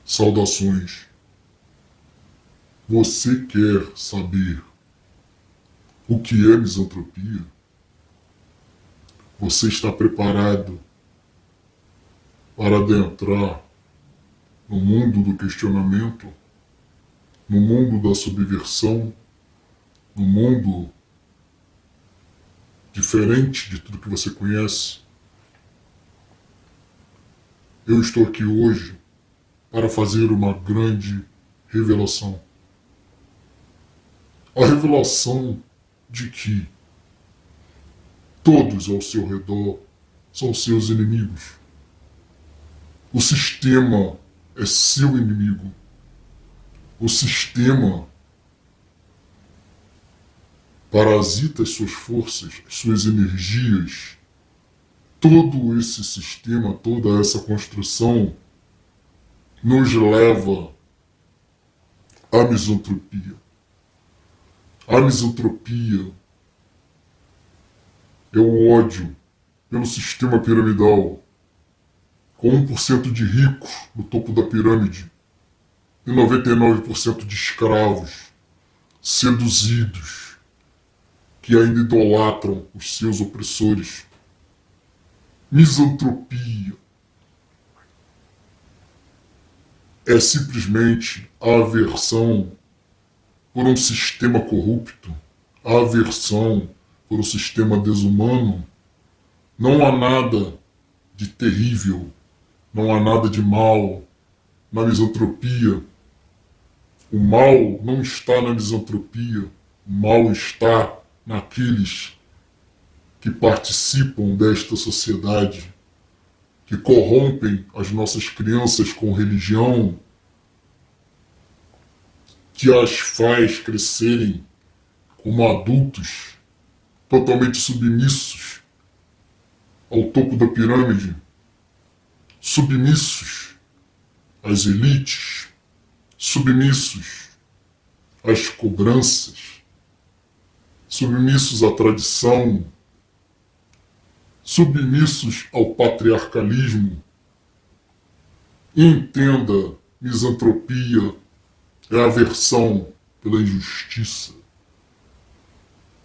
Saudações. Você quer saber o que é misantropia? Você está preparado para adentrar no mundo do questionamento, no mundo da subversão, no mundo diferente de tudo que você conhece? Eu estou aqui hoje para fazer uma grande revelação. A revelação de que todos ao seu redor são seus inimigos. O sistema é seu inimigo. O sistema parasita as suas forças, as suas energias. Todo esse sistema, toda essa construção nos leva à misantropia. A misantropia é o ódio pelo sistema piramidal, com 1% de ricos no topo da pirâmide e 99% de escravos, seduzidos, que ainda idolatram os seus opressores. Misantropia é simplesmente a aversão por um sistema corrupto, a aversão por um sistema desumano. Não há nada de terrível, não há nada de mal na misantropia. O mal não está na misantropia, o mal está naqueles que participam desta sociedade, que corrompem as nossas crianças com religião, que as faz crescerem como adultos totalmente submissos ao topo da pirâmide, submissos às elites, submissos às cobranças, submissos à tradição, submissos ao patriarcalismo. Entenda, misantropia é aversão pela injustiça.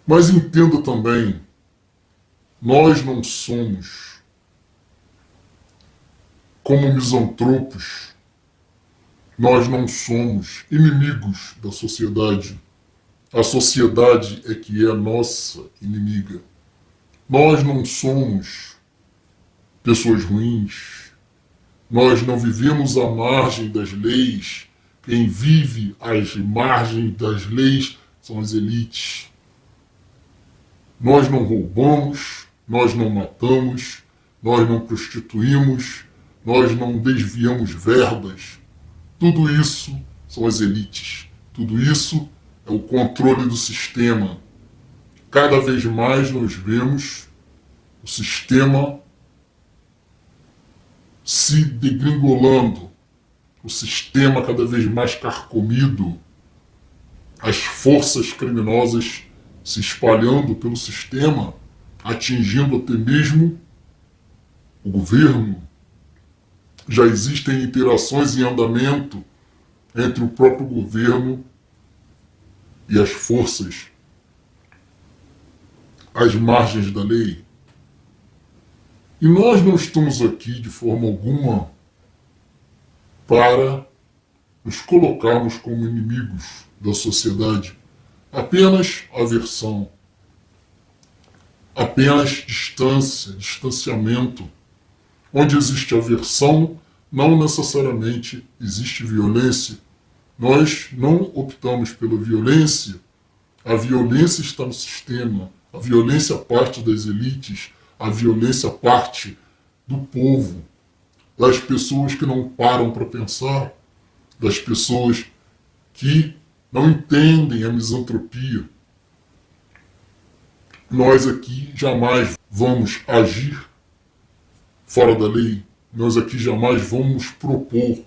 Mas entenda também, nós não somos como misantropos, nós não somos inimigos da sociedade. A sociedade é que é nossa inimiga. Nós não somos pessoas ruins, nós não vivemos à margem das leis. Quem vive às margens das leis são as elites. Nós não roubamos, nós não matamos, nós não prostituímos, nós não desviamos verbas. Tudo isso são as elites. Tudo isso é o controle do sistema. Cada vez mais nós vemos o sistema se degringolando, o sistema cada vez mais carcomido, as forças criminosas se espalhando pelo sistema, atingindo até mesmo o governo. Já existem interações em andamento entre o próprio governo e as forças às margens da lei. E nós não estamos aqui de forma alguma para nos colocarmos como inimigos da sociedade. Apenas aversão, apenas distância, distanciamento. Onde existe aversão, não necessariamente existe violência. Nós não optamos pela violência. A violência está no sistema. A violência parte das elites. A violência parte do povo, das pessoas que não param para pensar, das pessoas que não entendem a misantropia. Nós aqui jamais vamos agir fora da lei. Nós aqui jamais vamos propor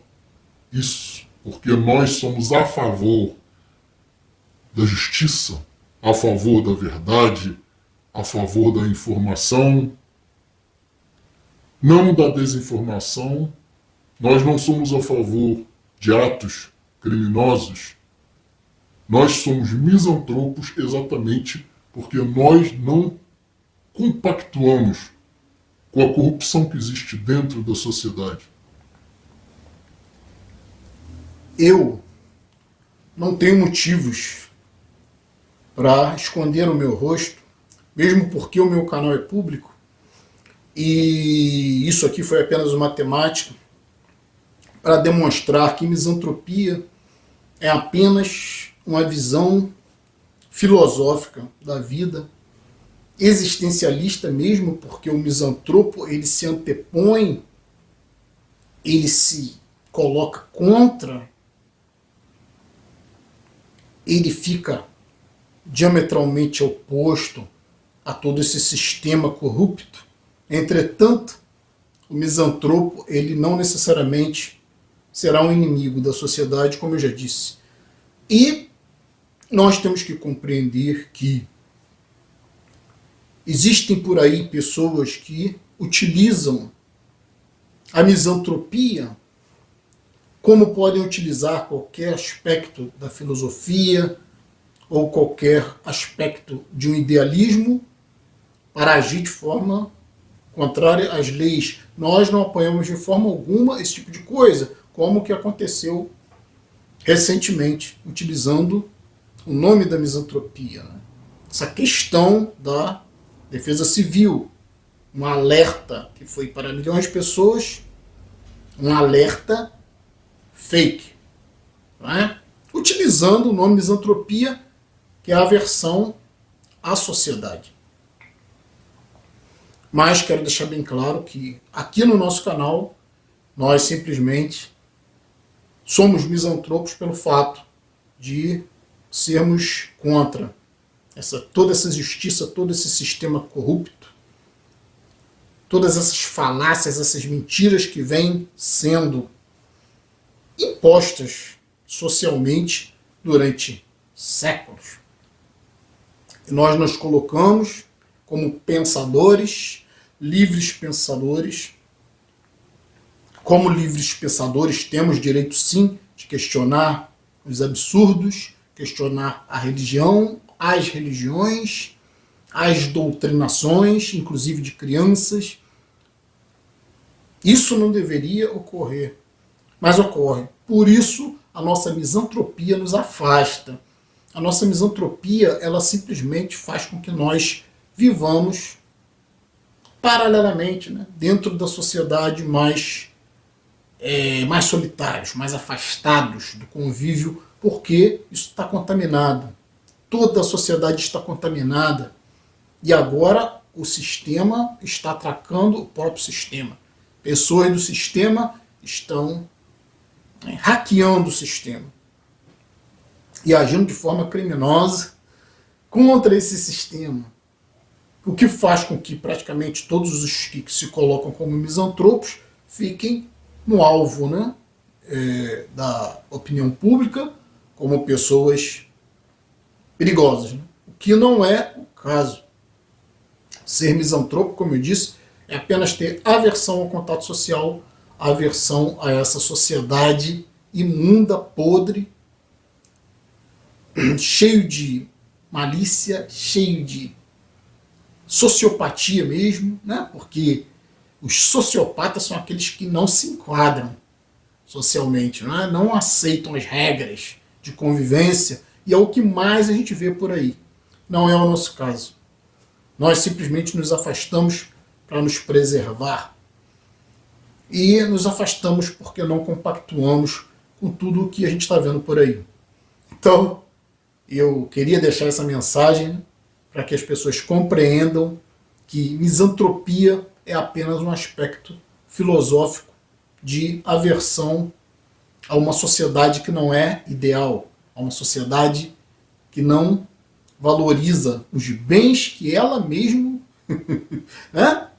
isso, porque nós somos a favor da justiça, a favor da verdade, a favor da informação, não da desinformação. Nós não somos a favor de atos criminosos, nós somos misantropos exatamente porque nós não compactuamos com a corrupção que existe dentro da sociedade. Eu não tenho motivos para esconder o meu rosto, mesmo porque o meu canal é público, e isso aqui foi apenas uma temática para demonstrar que misantropia é apenas uma visão filosófica da vida, existencialista mesmo, porque o misantropo ele se antepõe, ele se coloca contra, ele fica diametralmente oposto a todo esse sistema corrupto. Entretanto, o misantropo ele não necessariamente será um inimigo da sociedade, como eu já disse. E nós temos que compreender que existem por aí pessoas que utilizam a misantropia como podem utilizar qualquer aspecto da filosofia ou qualquer aspecto de um idealismo para agir de forma contrária às leis. Nós não apoiamos de forma alguma esse tipo de coisa, como o que aconteceu recentemente, utilizando o nome da misantropia. Né? Essa questão da defesa civil, um alerta que foi para milhões de pessoas, um alerta fake, não é? Utilizando o nome misantropia, que é a aversão à sociedade. Mas quero deixar bem claro que aqui no nosso canal nós simplesmente somos misantropos pelo fato de sermos contra toda essa justiça, todo esse sistema corrupto, todas essas falácias, essas mentiras que vêm sendo impostas socialmente durante séculos. E nós nos colocamos como pensadores, livres pensadores. Como livres pensadores, temos direito sim de questionar os absurdos, questionar a religião, as religiões, as doutrinações, inclusive de crianças. Isso não deveria ocorrer, mas ocorre. Por isso, a nossa misantropia nos afasta. A nossa misantropia, ela simplesmente faz com que nós vivamos paralelamente, né, dentro da sociedade mais solitários, mais afastados do convívio, porque isso está contaminado. Toda a sociedade está contaminada. E agora o sistema está atacando o próprio sistema. Pessoas do sistema estão hackeando o sistema e agindo de forma criminosa contra esse sistema. O que faz com que praticamente todos os que se colocam como misantropos fiquem no alvo, né, da opinião pública como pessoas perigosas. Né? O que não é o caso. Ser misantropo, como eu disse, é apenas ter aversão ao contato social, aversão a essa sociedade imunda, podre, cheio de malícia, cheio de sociopatia mesmo, né? Porque os sociopatas são aqueles que não se enquadram socialmente, né? Não aceitam as regras de convivência, e é o que mais a gente vê por aí. Não é o nosso caso. Nós simplesmente nos afastamos para nos preservar. E nos afastamos porque não compactuamos com tudo o que a gente está vendo por aí. Então, eu queria deixar essa mensagem para que as pessoas compreendam que misantropia é apenas um aspecto filosófico de aversão a uma sociedade que não é ideal, a uma sociedade que não valoriza os bens que ela mesma né,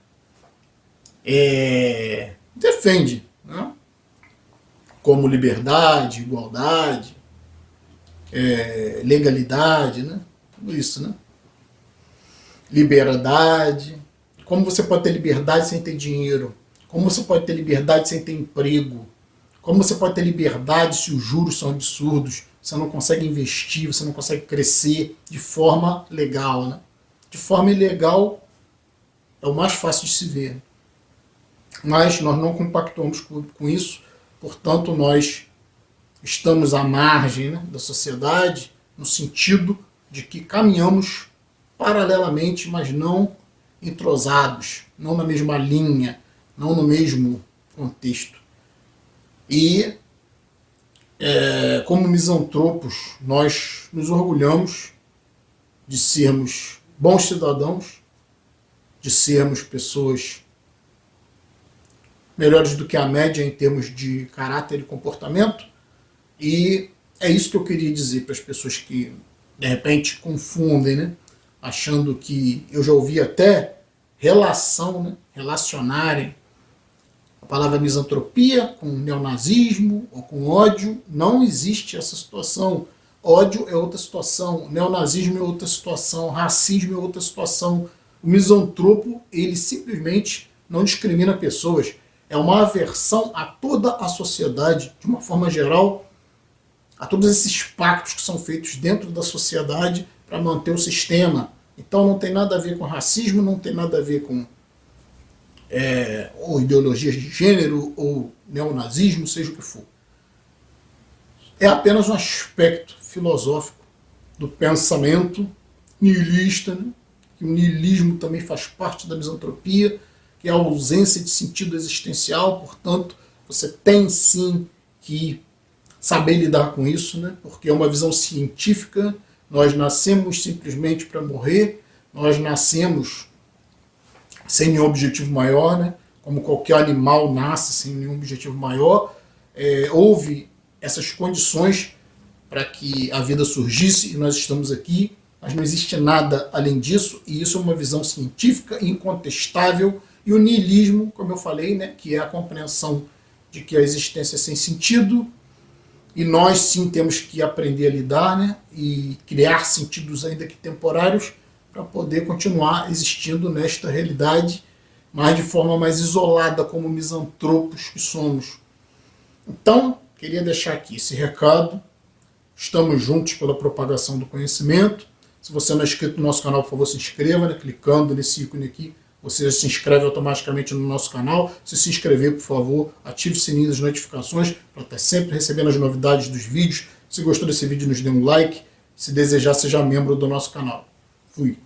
defende, né, como liberdade, igualdade, legalidade, né, tudo isso, né? Liberdade. Como você pode ter liberdade sem ter dinheiro? Como você pode ter liberdade sem ter emprego? Como você pode ter liberdade se os juros são absurdos, você não consegue investir, você não consegue crescer de forma legal, né? De forma ilegal é o mais fácil de se ver. Mas nós não compactuamos com isso, portanto nós estamos à margem, né, da sociedade, no sentido de que caminhamos paralelamente, mas não entrosados, não na mesma linha, não no mesmo contexto. E, como misantropos, nós nos orgulhamos de sermos bons cidadãos, de sermos pessoas melhores do que a média em termos de caráter e comportamento. E é isso que eu queria dizer para as pessoas que, de repente, confundem, né? Achando que eu já ouvi até relação, né? Relacionarem a palavra misantropia com neonazismo ou com ódio. Não existe essa situação. Ódio é outra situação, neonazismo é outra situação, racismo é outra situação. O misantropo, ele simplesmente não discrimina pessoas. É uma aversão a toda a sociedade, de uma forma geral, a todos esses pactos que são feitos dentro da sociedade para manter o sistema. Então não tem nada a ver com racismo, não tem nada a ver com ou ideologias de gênero, ou neonazismo, seja o que for. É apenas um aspecto filosófico do pensamento nihilista, né? Que o nihilismo também faz parte da misantropia, que é a ausência de sentido existencial, portanto, você tem sim que saber lidar com isso, né? Porque é uma visão científica, nós nascemos simplesmente para morrer, nós nascemos sem nenhum objetivo maior, né? Como qualquer animal nasce sem nenhum objetivo maior. Houve essas condições para que a vida surgisse e nós estamos aqui, mas não existe nada além disso, e isso é uma visão científica incontestável. E o nihilismo, como eu falei, né, que é a compreensão de que a existência é sem sentido, e nós sim temos que aprender a lidar, né, e criar sentidos ainda que temporários para poder continuar existindo nesta realidade, mas de forma mais isolada, como misantropos que somos. Então, queria deixar aqui esse recado. Estamos juntos pela propagação do conhecimento. Se você não é inscrito no nosso canal, por favor, se inscreva, né, clicando nesse ícone aqui. Você já se inscreve automaticamente no nosso canal. Se inscrever, por favor, ative o sininho das notificações para estar sempre recebendo as novidades dos vídeos. Se gostou desse vídeo, nos dê um like. Se desejar, seja membro do nosso canal. Fui!